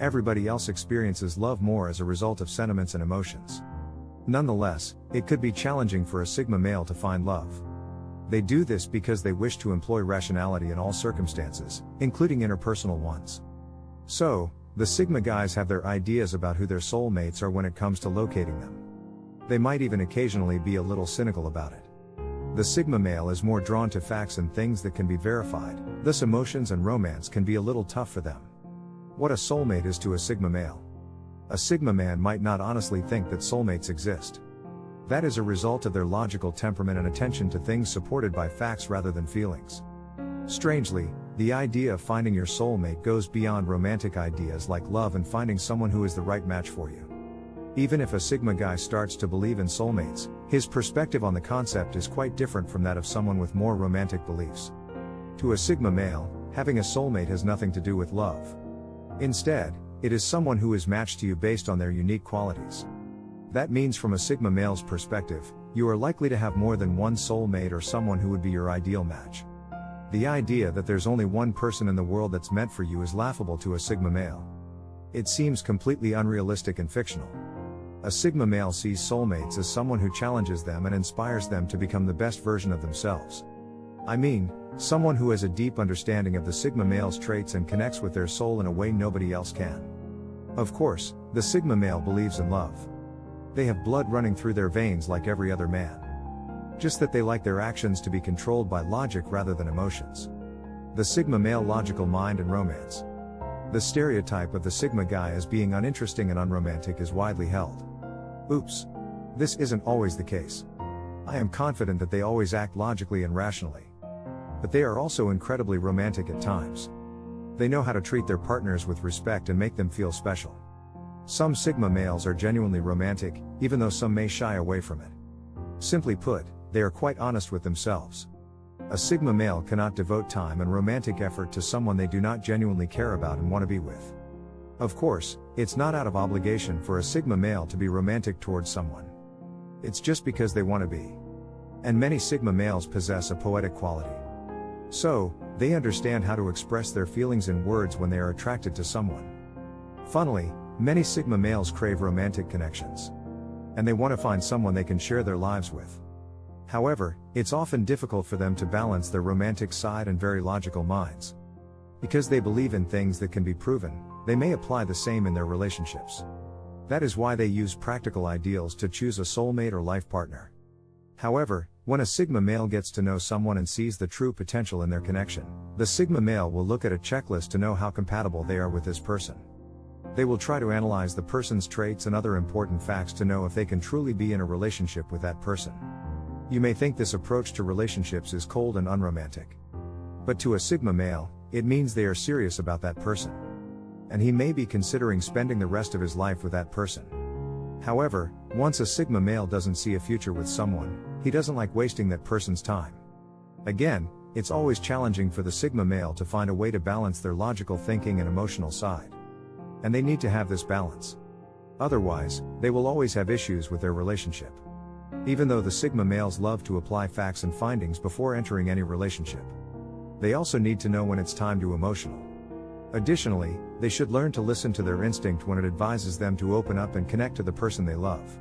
Everybody else experiences love more as a result of sentiments and emotions. Nonetheless, it could be challenging for a Sigma male to find love. They do this because they wish to employ rationality in all circumstances, including interpersonal ones. So, the Sigma guys have their ideas about who their soulmates are when it comes to locating them. They might even occasionally be a little cynical about it. The Sigma male is more drawn to facts and things that can be verified, thus emotions and romance can be a little tough for them. What a soulmate is to a Sigma male. A Sigma man might not honestly think that soulmates exist. That is a result of their logical temperament and attention to things supported by facts rather than feelings. Strangely, the idea of finding your soulmate goes beyond romantic ideas like love and finding someone who is the right match for you. Even if a Sigma guy starts to believe in soulmates, his perspective on the concept is quite different from that of someone with more romantic beliefs. To a Sigma male, having a soulmate has nothing to do with love. Instead, it is someone who is matched to you based on their unique qualities. That means from a Sigma male's perspective, you are likely to have more than one soulmate or someone who would be your ideal match. The idea that there's only one person in the world that's meant for you is laughable to a Sigma male. It seems completely unrealistic and fictional. A Sigma male sees soulmates as someone who challenges them and inspires them to become the best version of themselves. I mean, someone who has a deep understanding of the Sigma male's traits and connects with their soul in a way nobody else can. Of course, the Sigma male believes in love. They have blood running through their veins like every other man. Just that they like their actions to be controlled by logic rather than emotions. The Sigma male logical mind and romance. The stereotype of the Sigma guy as being uninteresting and unromantic is widely held. Oops. This isn't always the case. I am confident that they always act logically and rationally. But they are also incredibly romantic at times. They know how to treat their partners with respect and make them feel special. Some Sigma males are genuinely romantic, even though some may shy away from it. Simply put, they are quite honest with themselves. A Sigma male cannot devote time and romantic effort to someone they do not genuinely care about and want to be with. Of course, it's not out of obligation for a Sigma male to be romantic towards someone. It's just because they want to be. And many Sigma males possess a poetic quality. So, they understand how to express their feelings in words when they are attracted to someone. Funnily, many Sigma males crave romantic connections. And they want to find someone they can share their lives with. However, it's often difficult for them to balance their romantic side and very logical minds. Because they believe in things that can be proven, they may apply the same in their relationships. That is why they use practical ideals to choose a soulmate or life partner. However, when a Sigma male gets to know someone and sees the true potential in their connection, the Sigma male will look at a checklist to know how compatible they are with this person. They will try to analyze the person's traits and other important facts to know if they can truly be in a relationship with that person. You may think this approach to relationships is cold and unromantic. But to a Sigma male, it means they are serious about that person. And he may be considering spending the rest of his life with that person. However, once a Sigma male doesn't see a future with someone, he doesn't like wasting that person's time. Again, it's always challenging for the Sigma male to find a way to balance their logical thinking and emotional side. And they need to have this balance. Otherwise, they will always have issues with their relationship. Even though the Sigma males love to apply facts and findings before entering any relationship. They also need to know when it's time to emotional. Additionally, they should learn to listen to their instinct when it advises them to open up and connect to the person they love.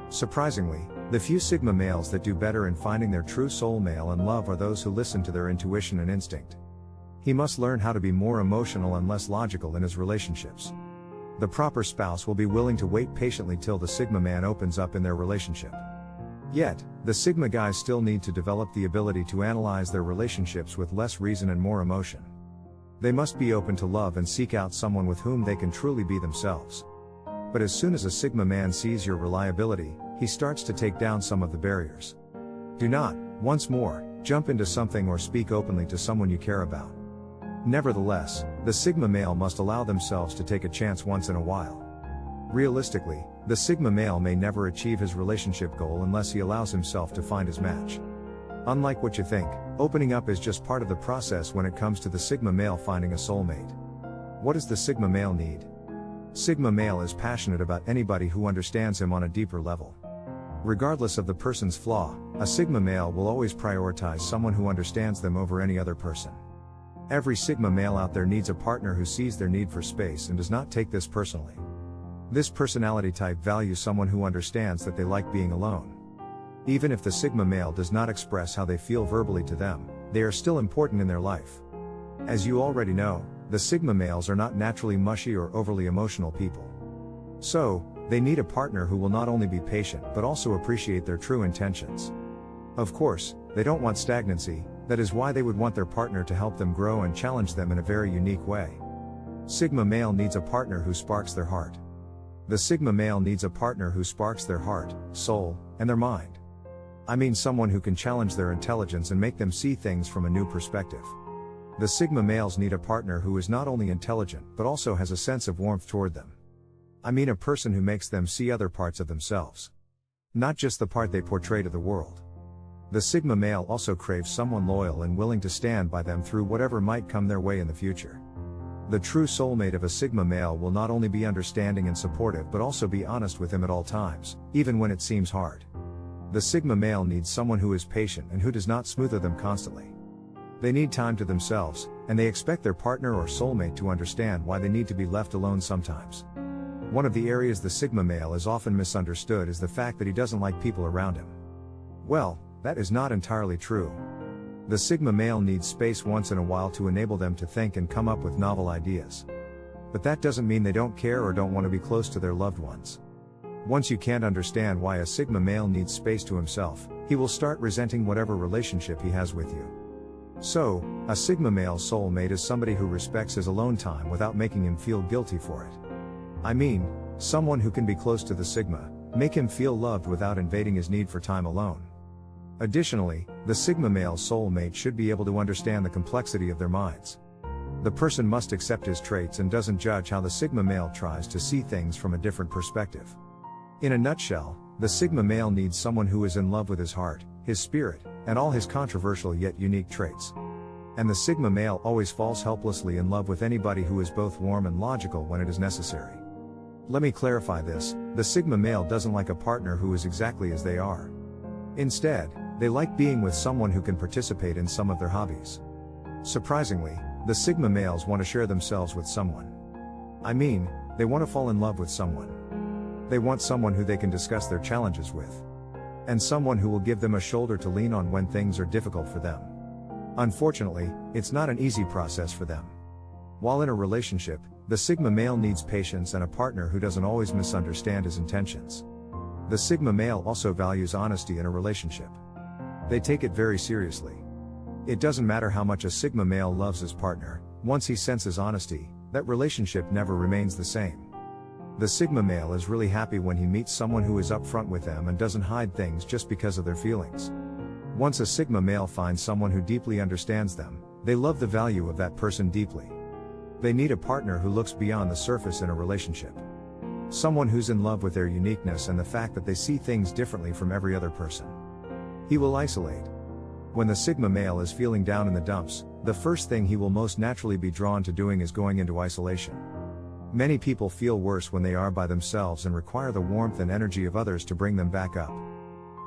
Surprisingly, the few Sigma males that do better in finding their true soulmate and love are those who listen to their intuition and instinct. He must learn how to be more emotional and less logical in his relationships. The proper spouse will be willing to wait patiently till the Sigma man opens up in their relationship. Yet, the Sigma guys still need to develop the ability to analyze their relationships with less reason and more emotion. They must be open to love and seek out someone with whom they can truly be themselves. But as soon as a Sigma man sees your reliability, he starts to take down some of the barriers. Do not, once more, jump into something or speak openly to someone you care about. Nevertheless, the Sigma male must allow themselves to take a chance once in a while. Realistically, the Sigma male may never achieve his relationship goal unless he allows himself to find his match. Unlike what you think, opening up is just part of the process when it comes to the Sigma male finding a soulmate. What does the Sigma male need? Sigma male is passionate about anybody who understands him on a deeper level. Regardless of the person's flaw, a Sigma male will always prioritize someone who understands them over any other person. Every Sigma male out there needs a partner who sees their need for space and does not take this personally. This personality type values someone who understands that they like being alone. Even if the Sigma male does not express how they feel verbally to them, they are still important in their life. As you already know, the Sigma males are not naturally mushy or overly emotional people. So, they need a partner who will not only be patient but also appreciate their true intentions. Of course, they don't want stagnancy, that is why they would want their partner to help them grow and challenge them in a very unique way. Sigma male needs a partner who sparks their heart. The Sigma male needs a partner who sparks their heart, soul, and their mind. I mean someone who can challenge their intelligence and make them see things from a new perspective. The Sigma males need a partner who is not only intelligent but also has a sense of warmth toward them. I mean a person who makes them see other parts of themselves. Not just the part they portray to the world. The Sigma male also craves someone loyal and willing to stand by them through whatever might come their way in the future. The true soulmate of a Sigma male will not only be understanding and supportive but also be honest with him at all times, even when it seems hard. The Sigma male needs someone who is patient and who does not smother them constantly. They need time to themselves, and they expect their partner or soulmate to understand why they need to be left alone sometimes. One of the areas the Sigma male is often misunderstood is the fact that he doesn't like people around him. Well, that is not entirely true. The Sigma male needs space once in a while to enable them to think and come up with novel ideas. But that doesn't mean they don't care or don't want to be close to their loved ones. Once you can't understand why a Sigma male needs space to himself, he will start resenting whatever relationship he has with you. So, a Sigma male soulmate is somebody who respects his alone time without making him feel guilty for it. I mean, someone who can be close to the Sigma, make him feel loved without invading his need for time alone. Additionally, the Sigma male soulmate should be able to understand the complexity of their minds. The person must accept his traits and doesn't judge how the Sigma male tries to see things from a different perspective. In a nutshell, the Sigma male needs someone who is in love with his heart, his spirit, and all his controversial yet unique traits. And the Sigma male always falls helplessly in love with anybody who is both warm and logical when it is necessary. Let me clarify this, the Sigma male doesn't like a partner who is exactly as they are. Instead, they like being with someone who can participate in some of their hobbies. Surprisingly, the Sigma males want to share themselves with someone. I mean, they want to fall in love with someone. They want someone who they can discuss their challenges with. And someone who will give them a shoulder to lean on when things are difficult for them. Unfortunately, it's not an easy process for them. While in a relationship, the Sigma male needs patience and a partner who doesn't always misunderstand his intentions. The Sigma male also values honesty in a relationship. They take it very seriously. It doesn't matter how much a Sigma male loves his partner, once he senses honesty, that relationship never remains the same. The Sigma male is really happy when he meets someone who is upfront with them and doesn't hide things just because of their feelings. Once a Sigma male finds someone who deeply understands them, they love the value of that person deeply. They need a partner who looks beyond the surface in a relationship. Someone who's in love with their uniqueness and the fact that they see things differently from every other person. He will isolate. When the Sigma male is feeling down in the dumps, the first thing he will most naturally be drawn to doing is going into isolation. Many people feel worse when they are by themselves and require the warmth and energy of others to bring them back up.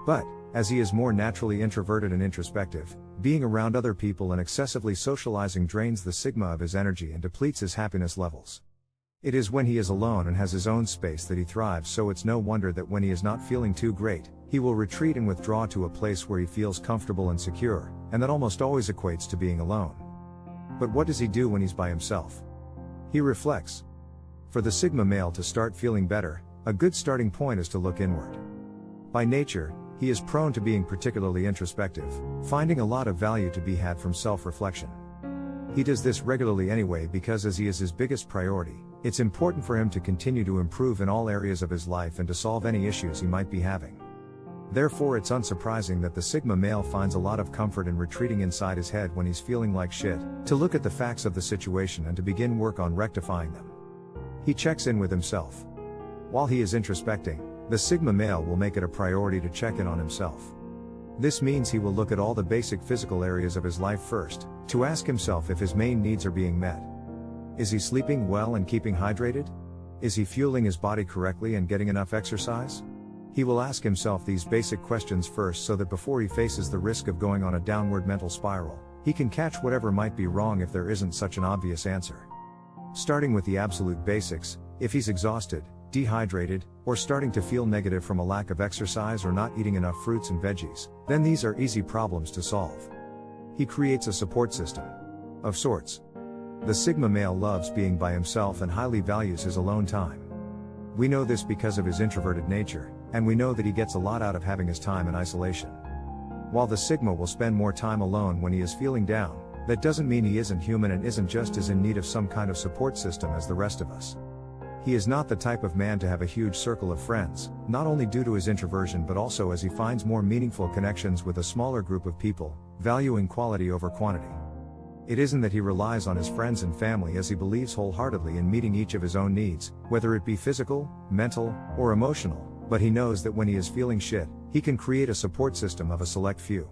But, as he is more naturally introverted and introspective, being around other people and excessively socializing drains the Sigma of his energy and depletes his happiness levels. It is when he is alone and has his own space that he thrives, so it's no wonder that when he is not feeling too great, he will retreat and withdraw to a place where he feels comfortable and secure, and that almost always equates to being alone. But what does he do when he's by himself? He reflects. For the Sigma male to start feeling better, a good starting point is to look inward. By nature, he is prone to being particularly introspective, finding a lot of value to be had from self-reflection. He does this regularly anyway because as he is his biggest priority, it's important for him to continue to improve in all areas of his life and to solve any issues he might be having. Therefore, it's unsurprising that the Sigma male finds a lot of comfort in retreating inside his head when he's feeling like shit, to look at the facts of the situation and to begin work on rectifying them. He checks in with himself. While he is introspecting, the Sigma male will make it a priority to check in on himself. This means he will look at all the basic physical areas of his life first, to ask himself if his main needs are being met. Is he sleeping well and keeping hydrated? Is he fueling his body correctly and getting enough exercise? He will ask himself these basic questions first so that before he faces the risk of going on a downward mental spiral, He can catch whatever might be wrong if there isn't such an obvious answer. Starting with the absolute basics, if he's exhausted, dehydrated, or starting to feel negative from a lack of exercise or not eating enough fruits and veggies, then these are easy problems to solve. He creates a support system. Of sorts. The Sigma male loves being by himself and highly values his alone time. We know this because of his introverted nature, and we know that he gets a lot out of having his time in isolation. While the Sigma will spend more time alone when he is feeling down, that doesn't mean he isn't human and isn't just as in need of some kind of support system as the rest of us. He is not the type of man to have a huge circle of friends, not only due to his introversion but also as he finds more meaningful connections with a smaller group of people, valuing quality over quantity. It isn't that he relies on his friends and family, as he believes wholeheartedly in meeting each of his own needs, whether it be physical, mental, or emotional, but he knows that when he is feeling shit, he can create a support system of a select few.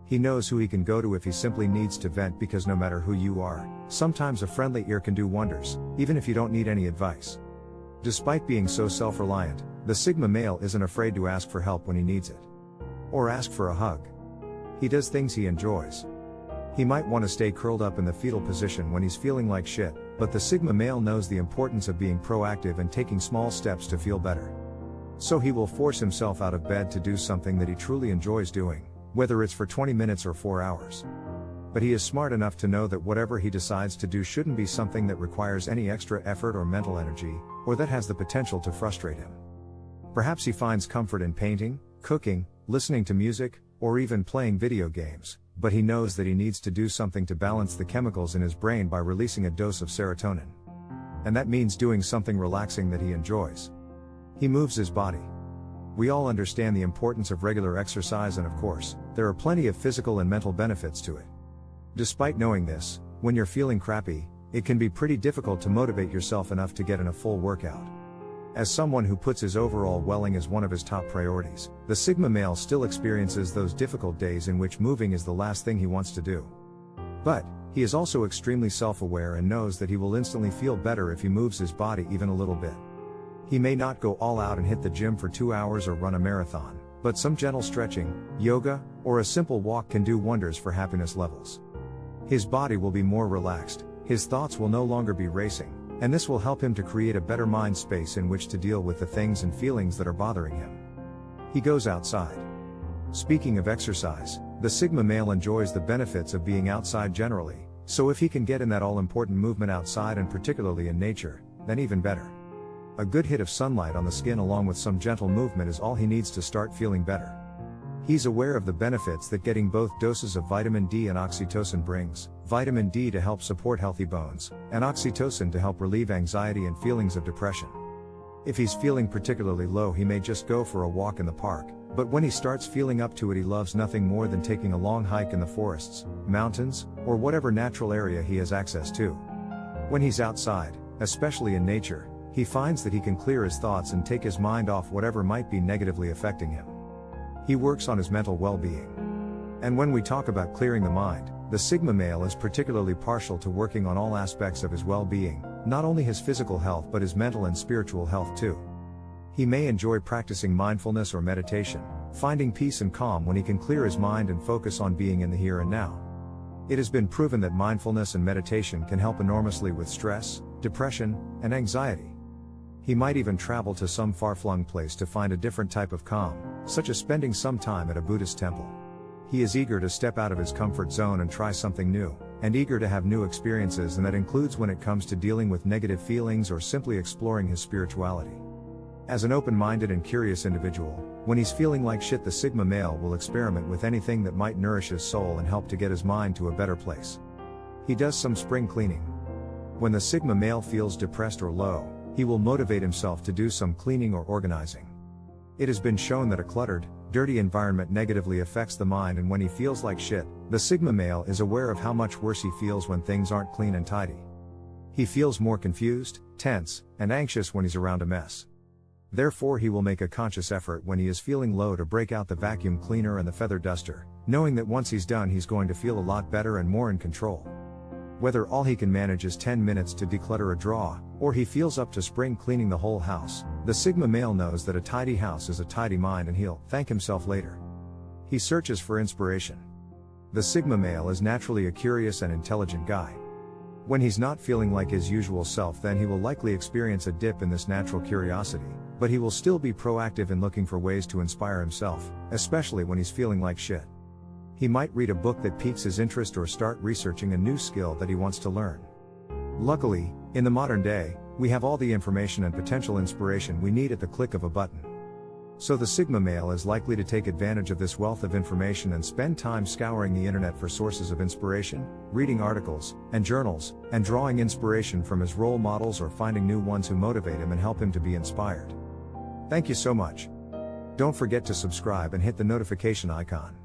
He knows who he can go to if he simply needs to vent, because no matter who you are, sometimes a friendly ear can do wonders, even if you don't need any advice. Despite being so self-reliant, the Sigma male isn't afraid to ask for help when he needs it. Or ask for a hug. He does things he enjoys. He might want to stay curled up in the fetal position when he's feeling like shit, but the Sigma male knows the importance of being proactive and taking small steps to feel better. So he will force himself out of bed to do something that he truly enjoys doing, whether it's for 20 minutes or 4 hours. But he is smart enough to know that whatever he decides to do shouldn't be something that requires any extra effort or mental energy, or that has the potential to frustrate him. Perhaps he finds comfort in painting, cooking, listening to music, or even playing video games, but he knows that he needs to do something to balance the chemicals in his brain by releasing a dose of serotonin. And that means doing something relaxing that he enjoys. He moves his body. We all understand the importance of regular exercise, and of course, there are plenty of physical and mental benefits to it. Despite knowing this, when you're feeling crappy, it can be pretty difficult to motivate yourself enough to get in a full workout. As someone who puts his overall well-being as one of his top priorities, the Sigma male still experiences those difficult days in which moving is the last thing he wants to do. But, he is also extremely self-aware and knows that he will instantly feel better if he moves his body even a little bit. He may not go all out and hit the gym for 2 hours or run a marathon, but some gentle stretching, yoga, or a simple walk can do wonders for happiness levels. His body will be more relaxed, his thoughts will no longer be racing, and this will help him to create a better mind space in which to deal with the things and feelings that are bothering him. He goes outside. Speaking of exercise, the Sigma male enjoys the benefits of being outside generally, so if he can get in that all-important movement outside and particularly in nature, then even better. A good hit of sunlight on the skin along with some gentle movement is all he needs to start feeling better. He's aware of the benefits that getting both doses of vitamin D and oxytocin brings, vitamin D to help support healthy bones, and oxytocin to help relieve anxiety and feelings of depression. If he's feeling particularly low, he may just go for a walk in the park, but when he starts feeling up to it, he loves nothing more than taking a long hike in the forests, mountains, or whatever natural area he has access to. When he's outside, especially in nature, he finds that he can clear his thoughts and take his mind off whatever might be negatively affecting him. He works on his mental well-being. And when we talk about clearing the mind, the Sigma male is particularly partial to working on all aspects of his well-being, not only his physical health but his mental and spiritual health too. He may enjoy practicing mindfulness or meditation, finding peace and calm when he can clear his mind and focus on being in the here and now. It has been proven that mindfulness and meditation can help enormously with stress, depression, and anxiety. He might even travel to some far-flung place to find a different type of calm, such as spending some time at a Buddhist temple. He is eager to step out of his comfort zone and try something new, and eager to have new experiences, and that includes when it comes to dealing with negative feelings or simply exploring his spirituality. As an open-minded and curious individual, when he's feeling like shit, the Sigma male will experiment with anything that might nourish his soul and help to get his mind to a better place. He does some spring cleaning. When the Sigma male feels depressed or low, he will motivate himself to do some cleaning or organizing. It has been shown that a cluttered, dirty environment negatively affects the mind, and when he feels like shit, the Sigma male is aware of how much worse he feels when things aren't clean and tidy. He feels more confused, tense, and anxious when he's around a mess. Therefore, he will make a conscious effort when he is feeling low to break out the vacuum cleaner and the feather duster, knowing that once he's done, he's going to feel a lot better and more in control. Whether all he can manage is 10 minutes to declutter a drawer, or he feels up to spring cleaning the whole house, the Sigma male knows that a tidy house is a tidy mind, and he'll thank himself later. He searches for inspiration. The Sigma male is naturally a curious and intelligent guy. When he's not feeling like his usual self, then he will likely experience a dip in this natural curiosity, but he will still be proactive in looking for ways to inspire himself, especially when he's feeling like shit. He might read a book that piques his interest or start researching a new skill that he wants to learn. Luckily, in the modern day, we have all the information and potential inspiration we need at the click of a button. So the Sigma male is likely to take advantage of this wealth of information and spend time scouring the internet for sources of inspiration, reading articles and journals, and drawing inspiration from his role models or finding new ones who motivate him and help him to be inspired. Thank you so much. Don't forget to subscribe and hit the notification icon.